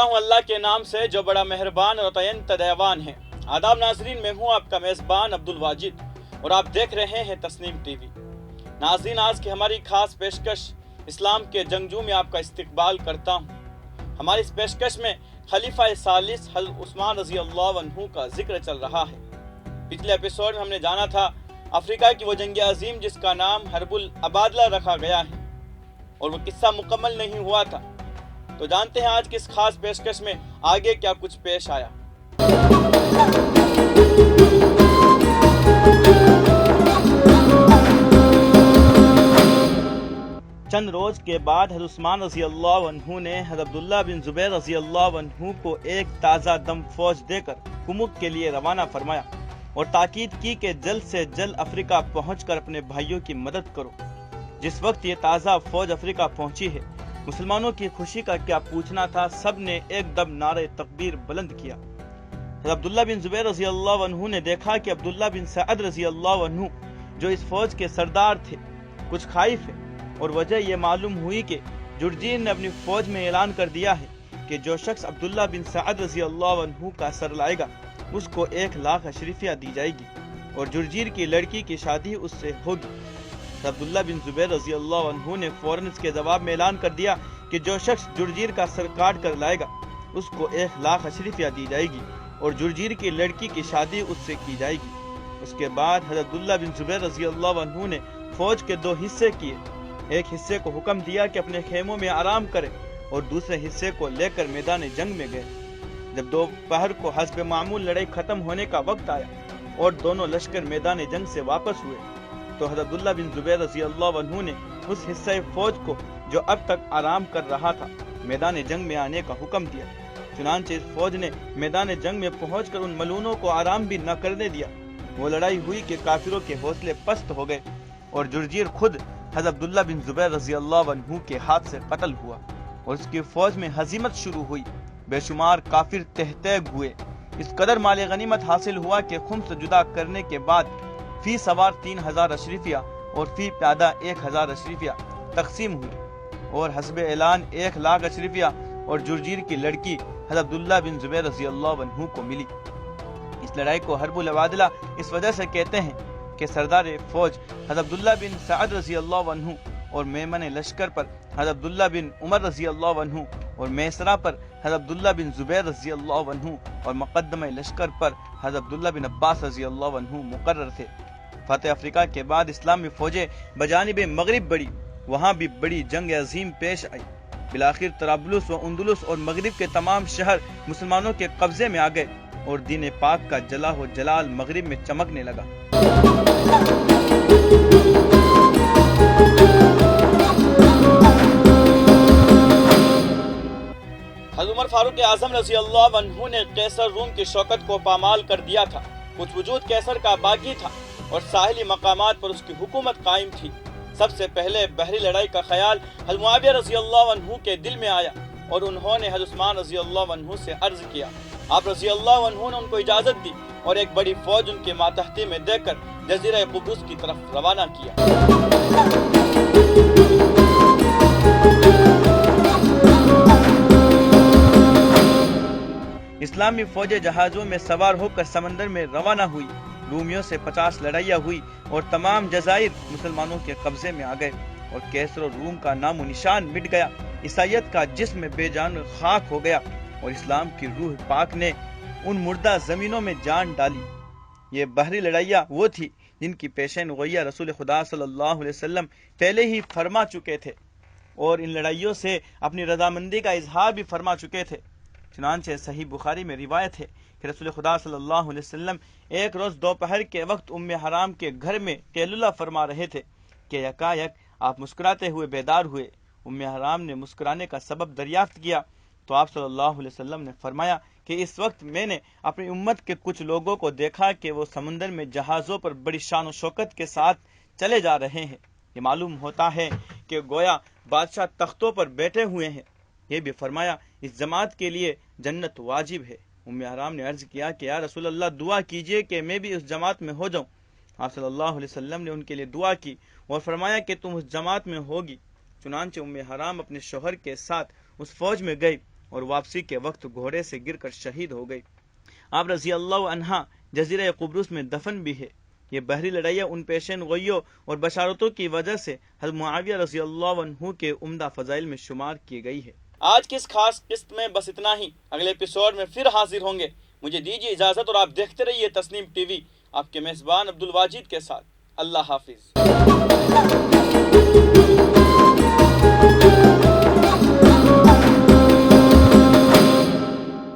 ہوں اللہ کے نام سے جو بڑا مہربان اور عطیٰ دیوان ہے۔ آداب ناظرین، میں ہوں آپ کا میزبان عبدالواجد اور آپ دیکھ رہے ہیں تسنیم ٹی وی۔ ناظرین، آج کی ہماری خاص پیشکش اسلام کے جنگجو میں آپ کا استقبال کرتا ہوں۔ ہماری اس پیشکش میں خلیفہ ثالث حضرت عثمان رضی اللہ عنہ کا ذکر چل رہا ہے۔ پچھلے ایپیسوڈ میں ہم نے جانا تھا افریقہ کی وہ جنگ عظیم جس کا نام حرب العبادلہ رکھا گیا ہے اور وہ قصہ مکمل نہیں ہوا تھا۔ تو جانتے ہیں آج کی اس خاص پیشکش میں آگے کیا کچھ پیش آیا۔ چند روز کے بعد حضرت عثمان رضی اللہ عنہ نے حضرت عبداللہ بن زبیر رضی اللہ عنہ کو ایک تازہ دم فوج دے کر کمک کے لیے روانہ فرمایا اور تاکید کی کہ جلد سے جلد افریقہ پہنچ کر اپنے بھائیوں کی مدد کرو۔ جس وقت یہ تازہ فوج افریقہ پہنچی ہے، مسلمانوں کی خوشی کا کیا پوچھنا تھا، سب نے ایک دم نعرہ تکبیر بلند کیا۔ حضرت عبداللہ بن زبیر رضی اللہ عنہ نے دیکھا کہ عبداللہ بن سعد رضی اللہ عنہ جو اس فوج کے سردار تھے کچھ خائف ہے، اور وجہ یہ معلوم ہوئی کہ جرجیر نے اپنی فوج میں اعلان کر دیا ہے کہ جو شخص عبداللہ بن سعد رضی اللہ عنہ کا سر لائے گا اس کو 1,00,000 اشرفیہ دی جائے گی اور جرجیر کی لڑکی کی شادی اس سے ہوگی۔ عبداللہ بن زبیر رضی اللہ عنہ نے فوراً اس کے جواب میں اعلان کر دیا کہ جو شخص جرجیر کا سر کاٹ کر لائے گا اس کو 1,00,000 اشرفیہ دی جائے گی اور جرجیر کی لڑکی کی شادی اس سے کی جائے گی۔ اس کے بعد حضرت عبداللہ بن زبیر رضی اللہ عنہ نے فوج کے 2 حصے کیے۔ ایک حصے کو حکم دیا کہ اپنے خیموں میں آرام کرے اور دوسرے حصے کو لے کر میدان جنگ میں گئے۔ جب دوپہر کو حسب معمول لڑائی ختم ہونے کا وقت آیا اور دونوں لشکر میدان جنگ سے واپس ہوئے تو حضرت عبداللہ بن زبیر رضی اللہ عنہ نے اس حصہ فوج کو جو اب تک آرام کر رہا تھا میدان جنگ میں آنے کا حکم دیا۔ چنانچہ اس فوج نے میدان جنگ میں پہنچ کر ان ملونوں کو آرام بھی نہ کرنے دیا۔ وہ لڑائی ہوئی کہ کافروں کے حوصلے پست ہو گئے اور جرجیر خود حضرت عبداللہ بن زبیر رضی اللہ عنہ کے ہاتھ سے قتل ہوا اور اس کی فوج میں ہزیمت شروع ہوئی۔ بے شمار کافر تہتیگ ہوئے۔ اس قدر مال غنیمت حاصل ہوا کہ خمس جدا کرنے کے بعد فی سوار 3,000 اشرفیہ اور فی پیادہ 1,000 اشرفیہ تقسیم ہوئی اور حسب اعلان 1,00,000 اشرفیہ اور جرجیر کی لڑکی حضرت عبداللہ بن زبیر رضی اللہ عنہ کو ملی۔ اس لڑائی کو حرب العبادلہ اس وجہ سے کہتے ہیں کہ سردار فوج حضرت عبداللہ بن سعد رضی اللہ عنہ اور میمن لشکر پر حضرت عبداللہ بن عمر رضی اللہ عنہ اور میسرہ پر حضرت عبداللہ بن زبیر رضی اللہ عنہ اور مقدمہ لشکر پر حضرت عبداللہ بن عباس رضی اللہ عنہ مقرر تھے۔ فتح افریقہ کے بعد اسلامی فوجیں بجانب مغرب بڑھی، وہاں بھی بڑی جنگ عظیم پیش آئی۔ بالآخر طرابلس و اندلس اور مغرب کے تمام شہر مسلمانوں کے قبضے میں آ گئے اور دین پاک کا جلال و جلال مغرب میں چمکنے لگا۔ حضرت عمر فاروق اعظم رضی اللہ عنہ نے قیصر روم کی شوکت کو پامال کر دیا تھا۔ کچھ وجود قیصر کا باقی تھا اور ساحلی مقامات پر اس کی حکومت قائم تھی۔ سب سے پہلے بحری لڑائی کا خیال حضرت معاویہ رضی اللہ عنہ کے دل میں آیا اور انہوں نے حضرت عثمان رضی اللہ عنہ سے عرض کیا۔ آپ رضی اللہ عنہ نے ان کو اجازت دی اور ایک بڑی فوج ان کے ماتحتی میں دے کر جزیرہ قبرص کی طرف روانہ کیا۔ اسلامی فوجیں جہازوں میں سوار ہو کر سمندر میں روانہ ہوئی۔ رومیوں سے 50 لڑائیاں ہوئی اور تمام جزائر مسلمانوں کے قبضے میں آ گئے اور کیسر و روم کا نام و نشان مٹ گیا۔ عیسائیت کا جسم بے جان خاک ہو گیا اور اسلام کی روح پاک نے ان مردہ زمینوں میں جان ڈالی۔ یہ بحری لڑائیاں وہ تھی جن کی پیشین گوئی رسول خدا صلی اللہ علیہ وسلم پہلے ہی فرما چکے تھے اور ان لڑائیوں سے اپنی رضامندی کا اظہار بھی فرما چکے تھے۔ چنانچہ صحیح بخاری میں روایت ہے کہ رسول خدا صلی اللہ علیہ وسلم ایک روز دوپہر کے وقت ام حرام کے گھر میں قیلولہ فرما رہے تھے کہ یکایک آپ مسکراتے ہوئے بیدار ہوئے۔ ام حرام نے مسکرانے کا سبب دریافت کیا تو آپ صلی اللہ علیہ وسلم نے فرمایا کہ اس وقت میں نے اپنی امت کے کچھ لوگوں کو دیکھا کہ وہ سمندر میں جہازوں پر بڑی شان و شوکت کے ساتھ چلے جا رہے ہیں۔ یہ معلوم ہوتا ہے کہ گویا بادشاہ تختوں پر بیٹھے ہوئے ہیں۔ یہ بھی فرمایا اس جماعت کے لیے جنت واجب ہے۔ ام حرام نے عرض کیا کہ یا رسول اللہ دعا کیجئے کہ میں بھی اس جماعت میں ہو جاؤں۔ آپ صلی اللہ علیہ وسلم نے ان کے لیے دعا کی اور فرمایا کہ تم اس جماعت میں ہوگی۔ چنانچہ ام حرام اپنے شوہر کے ساتھ اس فوج میں گئی اور واپسی کے وقت گھوڑے سے گر کر شہید ہو گئی۔ آپ رضی اللہ عنہا جزیرہ قبرص میں دفن بھی ہے۔ یہ بحری لڑائیاں ان پیشین گوئیوں اور بشارتوں کی وجہ سے حضرت معاویہ رضی اللہ عنہ کے عمدہ فضائل میں شمار کی گئی ہے۔ آج کی اس خاص قسط میں بس اتنا ہی، اگلے ایپیسوڈ میں پھر حاضر ہوں گے۔ مجھے دیجیے اجازت اور آپ دیکھتے رہیے تسنیم ٹی وی، آپ کے میزبان عبدالواجد کے ساتھ۔ اللہ حافظ۔